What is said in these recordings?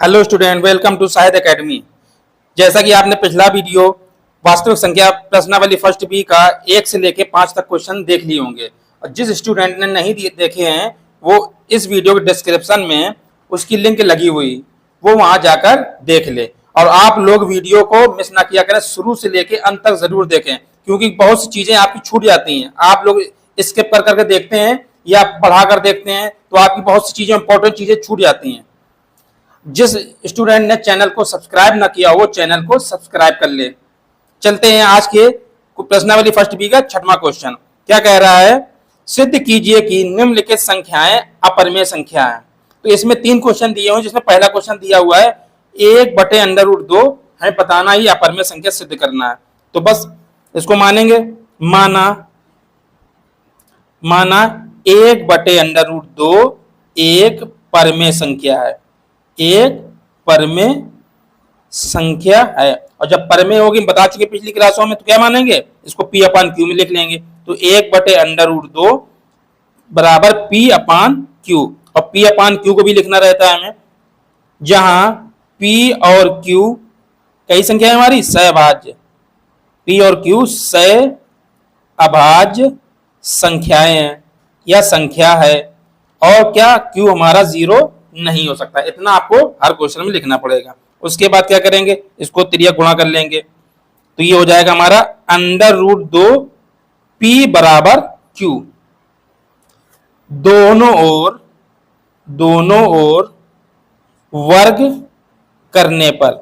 Hello student, welcome to Shahid academy. जैसा कि आपने पिछला वीडियो वास्तविक संख्या प्रश्नावली फर्स्ट बी का 1 से लेके 5 तक क्वेश्चन देख लिए होंगे, और जिस स्टूडेंट ने नहीं देखे हैं वो इस वीडियो के डिस्क्रिप्शन में उसकी लिंक लगी हुई, वो वहां जाकर देख ले। और आप लोग वीडियो को मिस ना किया करें, शुरू से लेके अंत तक जरूर देखें, क्योंकि बहुत सी चीजें आपकी छूट जाती हैं। आप लोग स्किप कर करके देखते हैं या बढ़ा कर देखते हैं तो आपकी बहुत सी चीजें, इंपॉर्टेंट चीजें छूट जाती हैं। जिस स्टूडेंट ने चैनल को सब्सक्राइब ना किया वो चैनल को सब्सक्राइब कर ले। चलते हैं आज के प्रश्नावली फर्स्ट बी का 6वां क्वेश्चन। क्या कह रहा है? सिद्ध कीजिए कि निम्नलिखित संख्याएं अपरिमेय संख्या है। तो इसमें 3 क्वेश्चन दिए हुए, जिसमें पहला क्वेश्चन दिया हुआ है 1/√2 हमें बताना ही अपरिमेय संख्या सिद्ध करना है। तो बस इसको मानेंगे। माना 1/√2 एक परमेय संख्या है, एक परमेय संख्या है। और जब परमेय होगी, बता चुके पिछली क्लासों में, तो क्या मानेंगे? इसको P/Q में लिख लेंगे। तो 1/√2 बराबर P/Q, और P/Q को भी लिखना रहता है हमें, जहां P और Q कई संख्या है हमारी, सहअभाज्य। P और Q सहअभाज्य संख्याएं हैं या संख्या है, और क्या Q हमारा 0 नहीं हो सकता। इतना आपको हर क्वेश्चन में लिखना पड़ेगा। उसके बाद क्या करेंगे? इसको तिर्यक गुणा कर लेंगे, तो ये हो जाएगा हमारा √2 P बराबर Q। दोनों ओर वर्ग करने पर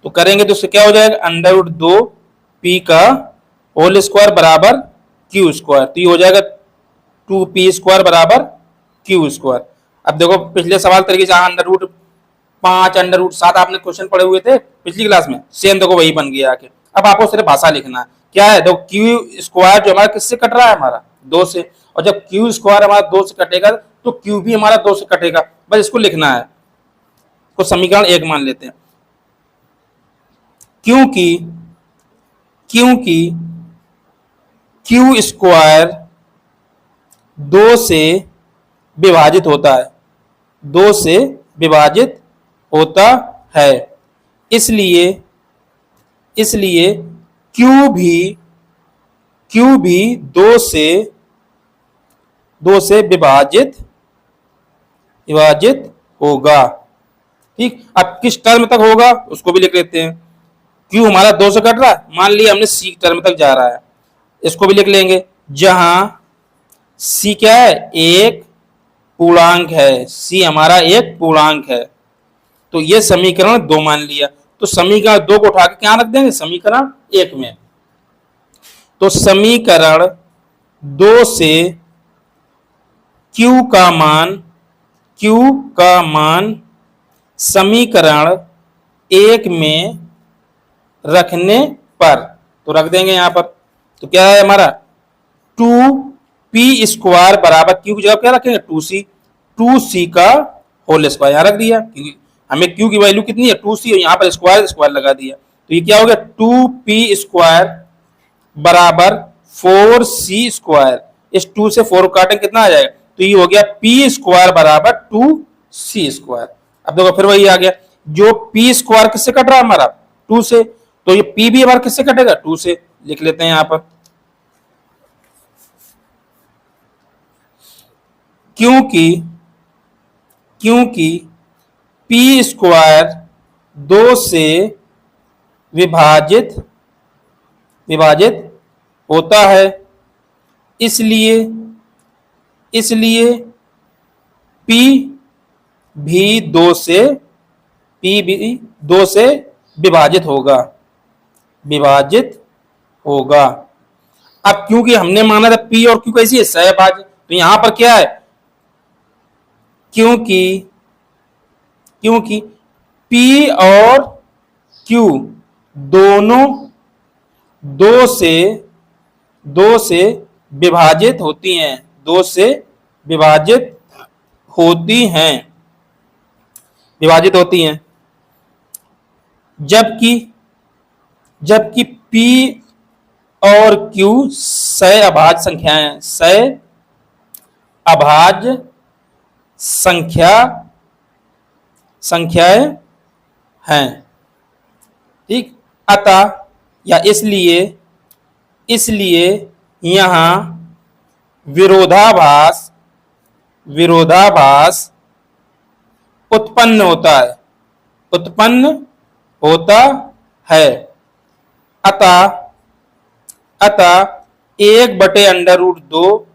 तो करेंगे तो क्या हो जाएगा? √2 P का होल स्क्वायर बराबर Q स्क्वायर। तो ये हो जाएगा 2P² बराबर Q स्क्वायर। अब देखो पिछले सवाल तरीके से √5, √7 आपने क्वेश्चन पढ़े हुए थे पिछली क्लास में, सेम देखो वही बन गया आके। अब आपको सिर्फ भाषा लिखना है। क्या है? देखो Q स्क्वायर जो हमारा किससे कट रहा है? हमारा 2 से। और जब Q स्क्वायर हमारा 2 से कटेगा तो Q भी हमारा 2 से कटेगा। बस इसको लिखना है। तो समीकरण 1 मान लेते हैं। क्योंकि Q स्क्वायर 2 से विभाजित होता है, 2 से विभाजित होता है, इसलिए Q भी 2 से विभाजित होगा। ठीक, अब किस टर्म तक होगा उसको भी लिख लेते हैं। Q हमारा 2 से कट रहा है, मान लिया हमने C टर्म तक जा रहा है, इसको भी लिख लेंगे, जहां C क्या है? एक पूर्णांक है। C हमारा एक पूर्णांक है। तो ये समीकरण 2 मान लिया। तो समीकरण 2 को उठा के क्या रख देंगे? समीकरण 1 में। तो समीकरण 2 से Q का मान समीकरण 1 में रखने पर, तो रख देंगे यहां पर। तो क्या है हमारा? 2P² बराबर Q की जगह क्या रखेंगे? 2C का होल स्क्वायर यहां रख दिया, क्योंकि हमें Q की वैल्यू कितनी है? 2C, और यहाँ पर स्क्वायर लगा दिया। तो ये क्या हो गया? 2P² बराबर 4C²। इस 2 से 4 काटें, कितना आ जाएगा? तो ये हो गया P² बराबर 2C²। अब देखो फिर वही आ गया, जो P² किससे कट रहा है? हमारा 2 से। तो ये P भी हमारा किससे कटेगा? 2 से। लिख लेते हैं यहां पर। क्योंकि P² 2 से विभाजित होता है, इसलिए P भी 2 से विभाजित होगा। अब क्योंकि हमने माना था P और Q कैसी है? सहअभाज्य। तो यहां पर क्या है? क्योंकि P और Q दोनों 2 से विभाजित होती हैं, 2 से विभाजित होती हैं, जबकि P और Q सहअभाज्य संख्याएं, सहअभाज्य संख्या संख्याएं हैं। ठीक, अतः या इसलिए, इसलिए यहाँ विरोधाभास, विरोधाभास उत्पन्न होता है, उत्पन्न होता है। अतः, अतः 1/√2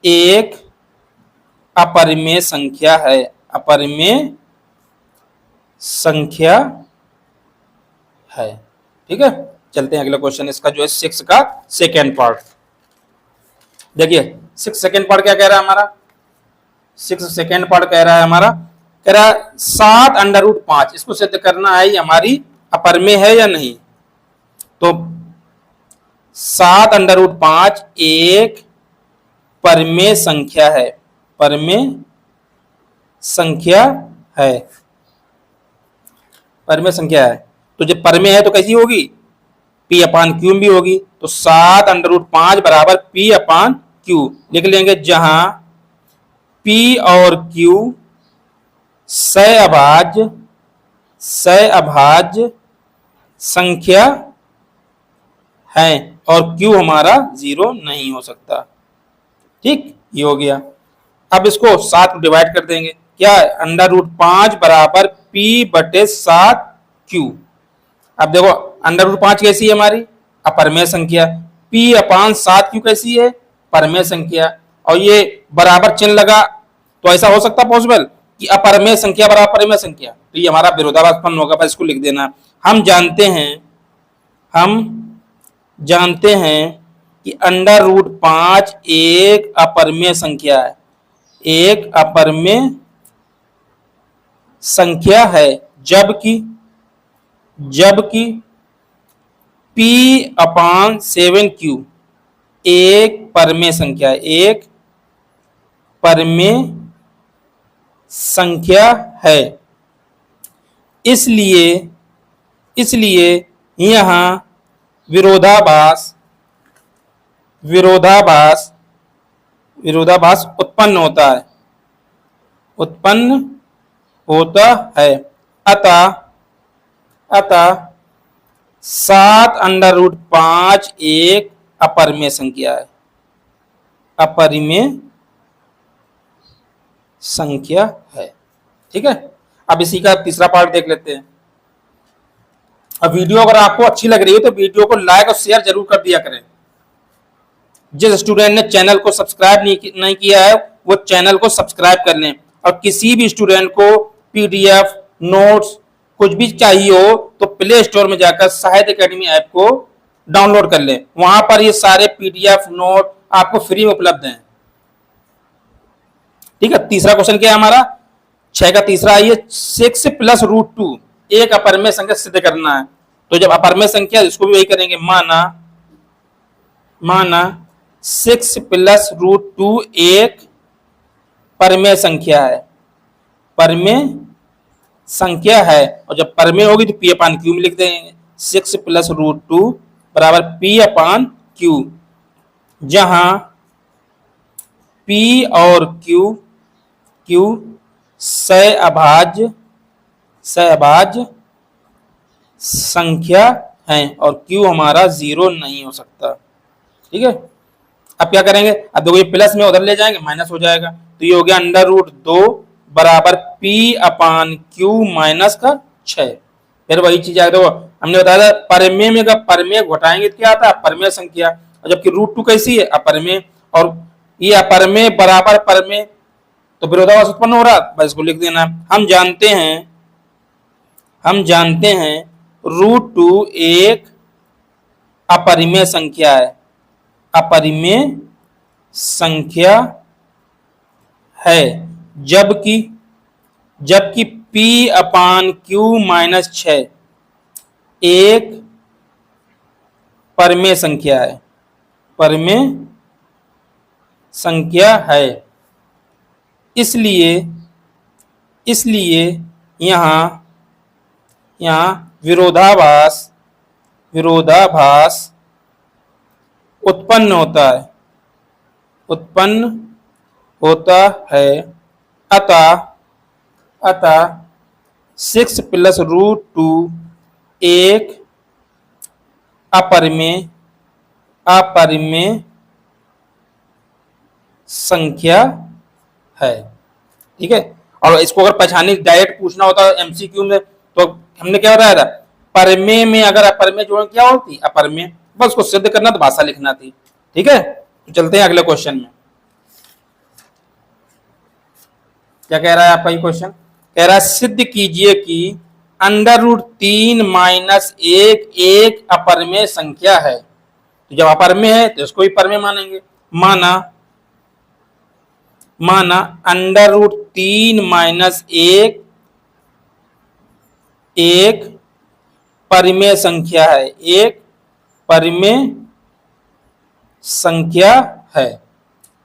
एक अपरिमेय संख्या है, अपरिमेय संख्या है। ठीक है, चलते हैं अगला क्वेश्चन, इसका जो है 6 का सेकेंड पार्ट। देखिए 6 सेकेंड पार्ट क्या कह रहा है हमारा, 6 सेकेंड पार्ट कह रहा है हमारा, कह रहा है 7√5, इसको सिद्ध करना है ये हमारी अपरिमेय है या नहीं। तो 7√5 एक परिमेय संख्या है, परिमेय संख्या है, परिमेय संख्या है। तो जब परिमेय है तो कैसी होगी, P/Q भी होगी। तो 7√5 बराबर P/Q लिख लेंगे, जहां P और Q सहअभाज्य, सहअभाज्य संख्या है और Q हमारा 0 नहीं हो सकता। ठीक, ये हो गया। अब इसको 7 को डिवाइड कर देंगे, क्या है, √5 बराबर P/7Q। अब देखो √5 कैसी है हमारी, अपरिमेय संख्या, P/7Q कैसी है, परिमेय संख्या, और ये बराबर चिन्ह लगा, तो ऐसा हो सकता पॉसिबल कि अपरिमेय संख्या बराबर परिमेय संख्या, तो ये हमारा विरोधाभास उत्पन्न होगा। बस इसको लिख देना। हम जानते हैं, हम जानते हैं कि √5 एक अपरिमेय संख्या है, एक अपरिमेय संख्या है, जबकि, जबकि P/7Q एक परिमेय संख्या है, एक परिमेय संख्या है। इसलिए, इसलिए यहां विरोधाभास, विरोधाभास, विरोधाभास उत्पन्न होता है, उत्पन्न होता है। अतः, अतः 7√5 एक अपरिमेय संख्या है, अपरिमेय संख्या है। ठीक है, अब इसी का तीसरा पार्ट देख लेते हैं। अब वीडियो अगर आपको अच्छी लग रही है तो वीडियो को लाइक और शेयर जरूर कर दिया करें। जिस स्टूडेंट ने चैनल को सब्सक्राइब नहीं किया है वो चैनल को सब्सक्राइब कर लें, और किसी भी स्टूडेंट को PDF, नोट्स कुछ भी चाहिए हो तो प्ले स्टोर में जाकर साहित्य एकेडमी ऐप को डाउनलोड कर लें, वहां पर ये सारे PDF नोट आपको फ्री में उपलब्ध हैं। ठीक है, तीसरा क्वेश्चन क्या है हमारा, 6 का तीसरा है, 6 + √2 एक अपरिमेय संख्या सिद्ध करना है। तो जब अपरिमेय संख्या, इसको भी वही करेंगे, माना, माना 6 + √2 एक परिमेय संख्या है, परिमेय संख्या है, और जब परिमेय होगी तो P/Q में लिख देंगे, 6 + √2 बराबर P/Q, जहां P और Q, Q सहअभाज्य, सहअभाज्य संख्या है और Q हमारा 0 नहीं हो सकता। ठीक है, अब क्या करेंगे, अब देखो ये प्लस में उधर ले जाएंगे, माइनस हो जाएगा, तो ये हो गया √2 बराबर P/Q -6। फिर वही चीज आएगा, देखो हमने बताया था परिमेय में, परिमेय घटाएंगे तो क्या आता है, अपरिमेय संख्या, और जबकि √2 कैसी है, अपरिमेय, और ये अपरिमेय बराबर परिमेय, तो विरोधाभास उत्पन्न हो रहा, बस इसको लिख देना। हम जानते हैं, हम जानते हैं √2 एक अपरिमेय संख्या है, अपरिमेय संख्या है, जबकि, जबकि P/Q -6 एक परिमेय संख्या है, परिमेय संख्या है। इसलिए, इसलिए यहां, यहां विरोधाभास, विरोधाभास उत्पन्न होता है, उत्पन्न होता है। अतः, अतः 6 प्लस रूट 2 एक अपरिमेय संख्या है। ठीक है, और इसको अगर पहचानी डायरेक्ट पूछना होता एमसीक्यू में तो हमने क्या बताया था, परमेय में अगर अपरमेय जोड़ क्या होती, अपरमेय, बस उसको सिद्ध करना तो भाषा लिखना थी। ठीक है, तो चलते हैं अगले क्वेश्चन में। क्या कह रहा है आपका ये क्वेश्चन, कह रहा है सिद्ध कीजिए कि अंडर रूट 3 माइनस 1 एक अपरमेय संख्या है। तो जब अपरमेय है तो इसको भी परमेय मानेंगे। माना अंडर रूट 3 माइनस 1 एक परिमेय संख्या है, एक परिमेय संख्या है।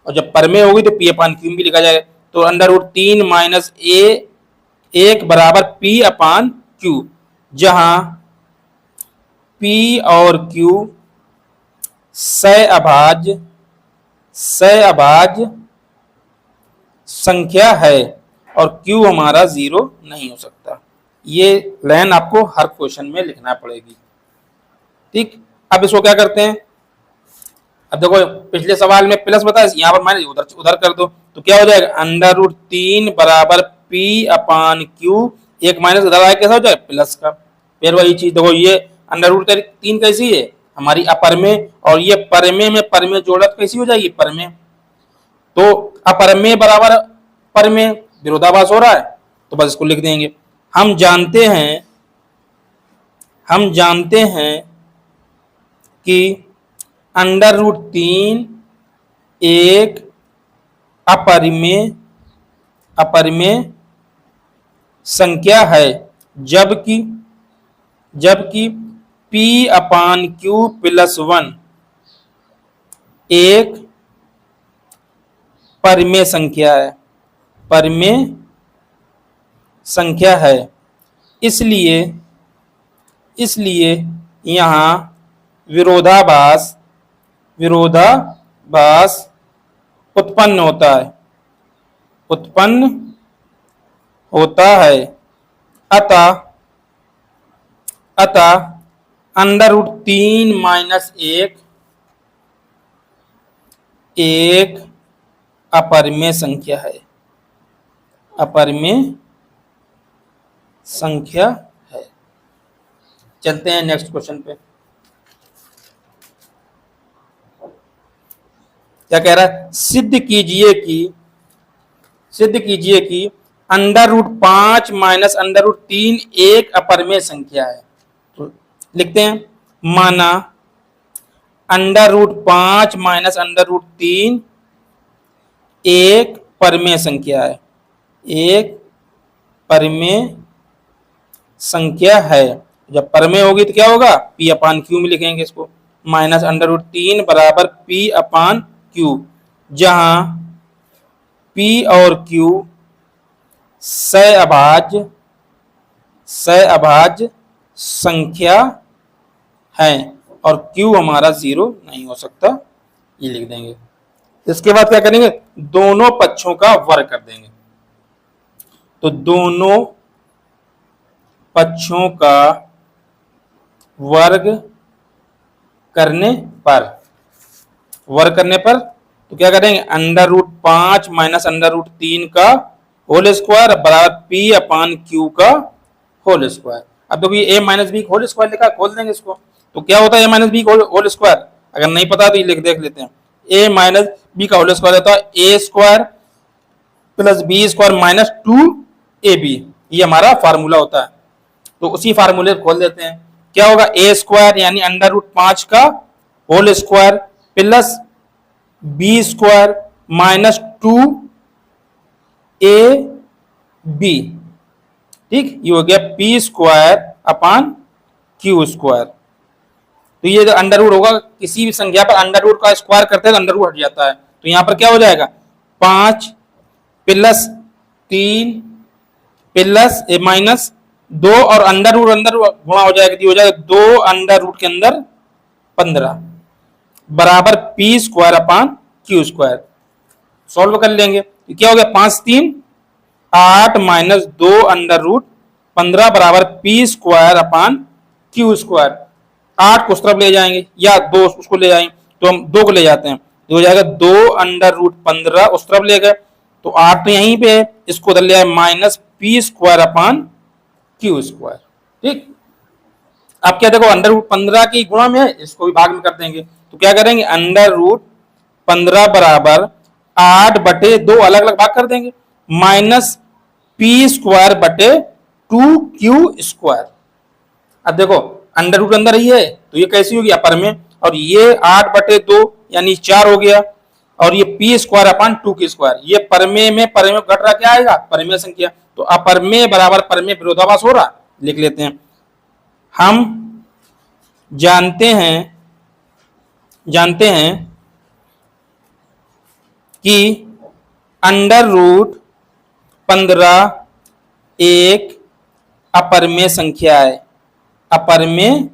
और जब परमेय होगी तो पी अपान क्यू भी लिखा जाएगा। तो अंडर रूट 3 माइनस एक बराबर पी अपान क्यू, जहां पी और क्यू सह अभाज्य संख्या है और क्यू हमारा 0 नहीं हो सकता। ये लाइन आपको हर क्वेश्चन में लिखना पड़ेगी। ठीक, अब इसको क्या करते हैं, अब देखो पिछले सवाल में प्लस बताया, यहाँ पर माइनस, उधर कर दो तो क्या हो जाएगा, अंडर रूट 3 बराबर पी अपान क्यू, एक माइनस उधर आया कैसा हो जाएगा प्लस का। फिर वही चीज देखो, ये अंडर रूट 3 कैसी है हमारी अपरमेय, और ये परमेय में परमेय जोड़त कैसी हो जाएगी परमेय। तो अपरमेय बराबर परमेय, विरोधाभास हो रहा है, तो बस इसको लिख देंगे। हम जानते हैं कि अंडर रूट 3 एक अपरिमेय संख्या है, जबकि P अपान Q प्लस 1 एक परिमेय संख्या है। इसलिए यहाँ विरोधाभास उत्पन्न होता है। अतः अंडर रूट 3 माइनस 1 एक अपरिमेय संख्या है। चलते हैं नेक्स्ट क्वेश्चन पे। क्या कह रहा है, सिद्ध कीजिए कि under root 5 minus under root 3 एक अपरिमेय संख्या है। तो लिखते हैं, माना under root 5 minus under root 3 एक परिमेय संख्या है, एक परिमेय संख्या है। जब परमेय होगी तो क्या होगा, पी अपान क्यू में लिखेंगे इसको, माइनस अंडर रूट 3 बराबर पी अपान क्यू, जहां पी और क्यू सह अभाज्य संख्या है और क्यू हमारा 0 नहीं हो सकता, ये लिख देंगे। इसके बाद क्या करेंगे, दोनों पक्षों का वर्ग कर देंगे। तो दोनों पक्षों का वर्ग करने पर तो क्या करेंगे, under root 5 minus under root 3 का होल स्क्वायर बराबर पी अपान क्यू का होल स्क्वायर। अब देखो ये a minus B whole square लिखा, खोल देंगे इसको, तो क्या होता है a minus B whole square, अगर नहीं पता तो ये देख लेते हैं। a माइनस बी का होल स्क्वायर होता है a square plus B square minus 2ab, ये हमारा फार्मूला होता है। तो उसी फार्मूले खोल देते हैं, क्या होगा, a स्क्वायर यानी अंडर रूट 5 का whole square plus B square minus 2ab, ठीक, ये हो गया P square upon Q square. तो ये जो अंडर रूट होगा, किसी भी संख्या पर अंडर रूट का स्क्वायर करते हैं तो अंडर रूट हट जाता है। तो यहां पर क्या हो जाएगा, 5 प्लस 3 प्लस माइनस 2 और अंडर रूट गुणा हो जाएगा, हो जाएगा 2 अंडर रूट के अंदर 15 बराबर P square upon Q square. Solve कर लेंगे तो क्या हो गया, 5 3 8 माइनस 2 अंडर रूट 15 बराबर P square upon Q square. 8 को उस तरफ ले जाएंगे या 2 उसको ले जाएंगे, तो हम 2 को ले जाते हैं, तो हो जाएगा 2 अंडर रूट 15 उस तरफ ले गए, तो 8 तो यहीं पे है, इसको उधर ले आए minus P square upon Q square. ठीक, अब क्या देखो अंडर रूट 15 की गुणा में है, इसको भी भाग में कर देंगे, तो क्या करेंगे अंडर रूट 15 बराबर 8 बटे 2 अलग अलग भाग कर देंगे माइनस पी स्क्वायर बटे 2 क्यू स्क्वायर। अब देखो अंडर रूट अंदर ही है, तो ये कैसी होगी अपर में, और ये 8 बटे 2 यानी 4 हो गया, और ये पी स्क्वायर अपान 2 की स्क्वायर, ये परमे में घट रहा क्या आएगा परमेय संख्या, तो अपरमेय बराबर परमेय विरोधाभास हो रहा, लिख लेते हैं। हम जानते हैं कि अंडर रूट 15 एक अपरमेय संख्या है, अपरमेय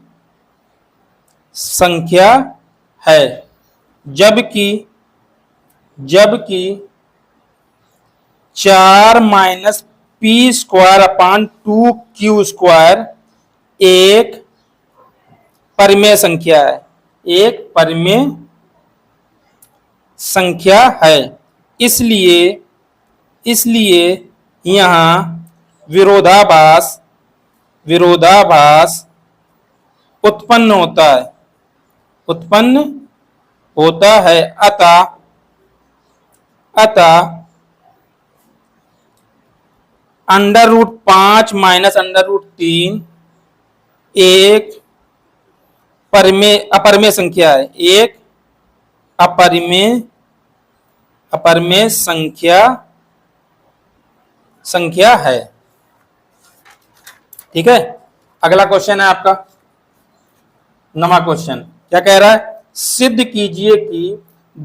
संख्या है, जबकि 4 माइनस पी स्क्वायर अपान 2 क्यू स्क्वायर एक परिमेय संख्या है, एक परिमेय संख्या है। इसलिए यहां विरोधाभास उत्पन्न होता है, अतः under root 5 minus under root 3 एक अपरमेय संख्या है, एक अपरमेय संख्या है। ठीक है, अगला क्वेश्चन है आपका नवा क्वेश्चन, क्या कह रहा है, सिद्ध कीजिए कि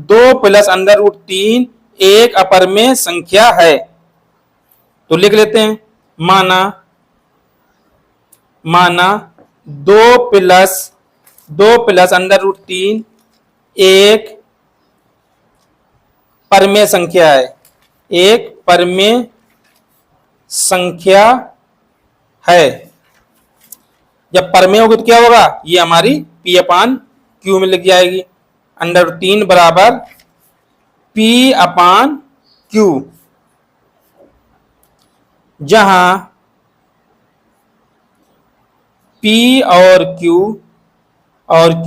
2 प्लस अंडर रूट 3 एक अपरमेय संख्या है। तो लिख लेते हैं, माना 2 प्लस अंडर रूट 3 एक परमेय संख्या है, एक परमेय संख्या है। जब परमेय होगी तो क्या होगा, ये हमारी पी अपान क्यू में लिख जाएगी, अंडर रूट 3 बराबर पी अपान क्यू, जहां P और Q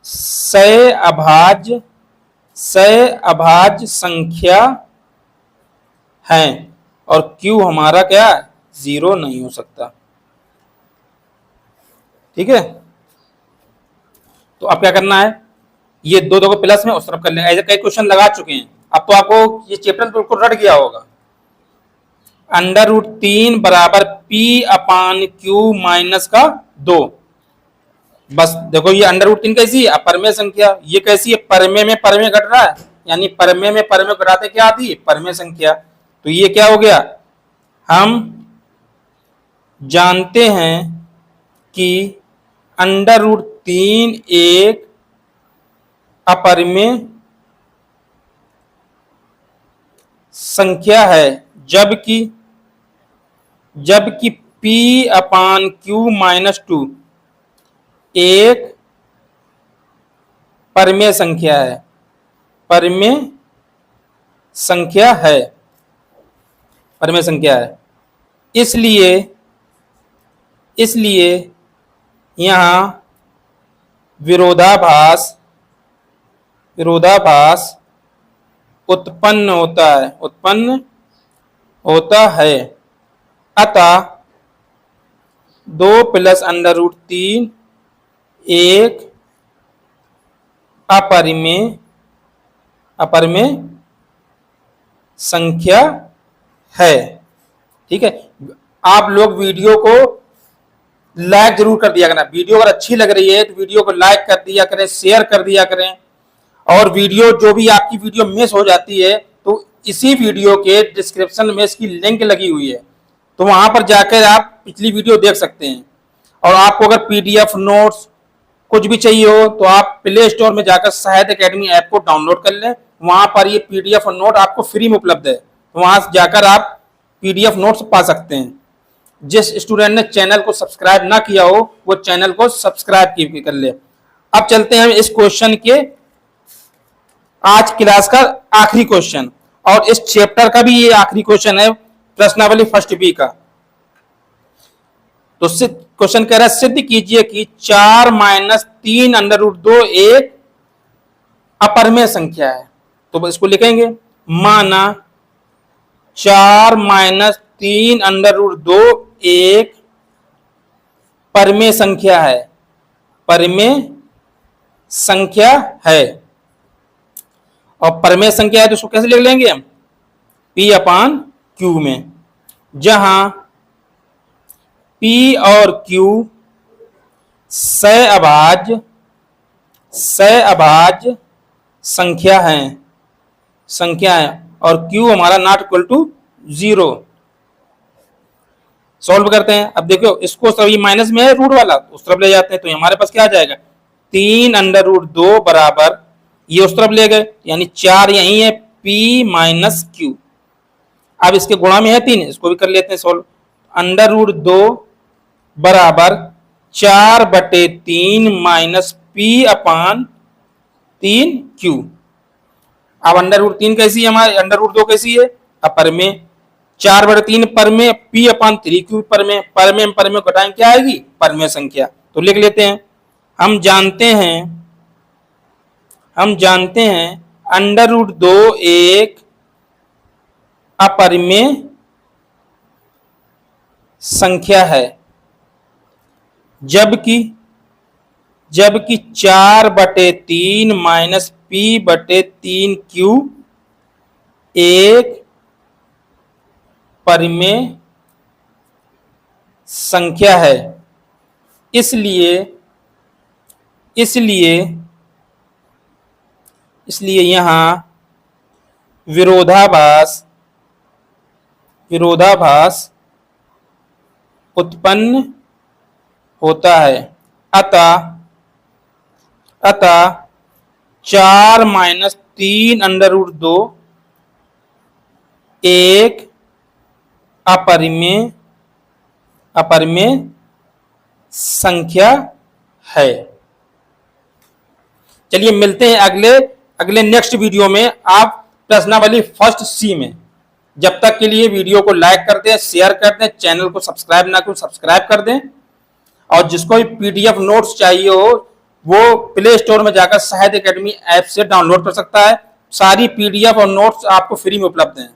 सह अभाज्य संख्या हैं, और Q हमारा क्या 0 नहीं हो सकता। ठीक है, तो अब क्या करना है, ये दो को प्लस में उस तरफ कर लेंगे, ऐसे कई क्वेश्चन लगा चुके हैं, अब तो आपको ये चैप्टर बिल्कुल रट गया होगा। अंडर रूट 3 बराबर पी अपान क्यू माइनस का 2, बस देखो ये अंडर रूट 3 कैसी है अपरमेय संख्या, ये कैसी है परमेय में परमेय घट रहा है, यानी परमेय में परमेय घटाते क्या आती है परमेय संख्या, तो ये क्या हो गया, हम जानते हैं कि अंडर रूट 3 एक अपरमेय संख्या है, जबकि P अपान Q माइनस 2 एक परमेय संख्या है, परमेय संख्या है। इसलिए यहां विरोधाभास उत्पन्न होता है, अतः 2 प्लस अंडर रूट 3 एक अपरमेय संख्या है। ठीक है, आप लोग वीडियो को लाइक जरूर कर दिया करना, वीडियो अगर अच्छी लग रही है तो वीडियो को लाइक कर दिया करें, शेयर कर दिया करें, और वीडियो जो भी आपकी वीडियो मिस हो जाती है तो इसी वीडियो के डिस्क्रिप्शन में इसकी लिंक लगी हुई है, तो वहां पर जाकर आप पिछली वीडियो देख सकते हैं। और आपको अगर पीडीएफ नोट्स कुछ भी चाहिए हो तो आप प्ले स्टोर में जाकर साहित्य एकेडमी ऐप को डाउनलोड कर लें, वहां पर ये पीडीएफ और नोट आपको फ्री में उपलब्ध है, वहां जाकर आप पीडीएफ नोट्स पा सकते हैं। जिस स्टूडेंट ने चैनल को सब्सक्राइब ना किया हो वो चैनल को सब्सक्राइब कर ले। अब चलते हैं इस क्वेश्चन के आज क्लास का आखिरी क्वेश्चन, और इस चैप्टर का भी ये आखिरी क्वेश्चन है प्रश्नावली फर्स्ट बी का। तो क्वेश्चन कह रहा है सिद्ध कीजिए कि 4 - 3 √ 2 एक अपरिमेय संख्या है। तो इसको लिखेंगे, माना 4 - 3 √ 2 एक परिमेय संख्या है, परिमेय संख्या है। और परिमेय संख्या है तो इसको कैसे लिख लेंगे हम, P/Q में, जहां P और Q सहअभाज्य संख्या है और Q हमारा नॉट इक्वल टू 0। सॉल्व करते हैं। अब देखो इसको सब ये माइनस में है रूट वाला, उस तरफ ले जाते हैं तो हमारे पास क्या आ जाएगा, 3 √ 2 बराबर ये उस तरफ ले गए, यानी 4 यही है, P - Q। अब इसके गुणा में है 3, इसको भी कर लेते हैं सॉल्व। √2 बराबर 4/3 - P/3Q। अब √3 कैसी है हमारे, √2 कैसी है, अपरिमेय, 4/3 परिमेय, P/3Q परिमेय, परिमेय को घटाएं क्या आएगी, परिमेय संख्या। तो लिख लेते हैं, हम जानते हैं √2 एक अपरिमेय संख्या है, जबकि 4/3 - P/3Q एक परिमेय संख्या है। इसलिए यहां विरोधाभास उत्पन्न होता है। अतः 4 - 3 √ 2 एक अपरिमेय संख्या है। चलिए मिलते हैं अगले नेक्स्ट वीडियो में आप प्रश्नावली फर्स्ट सी में। जब तक के लिए वीडियो को लाइक कर दें, शेयर कर दें, चैनल को सब्सक्राइब ना करें सब्सक्राइब कर दें, और जिसको भी PDF नोट्स चाहिए हो वो प्ले स्टोर में जाकर साहित्य एकेडमी ऐप से डाउनलोड कर सकता है। सारी PDF और नोट्स आपको फ्री में उपलब्ध हैं।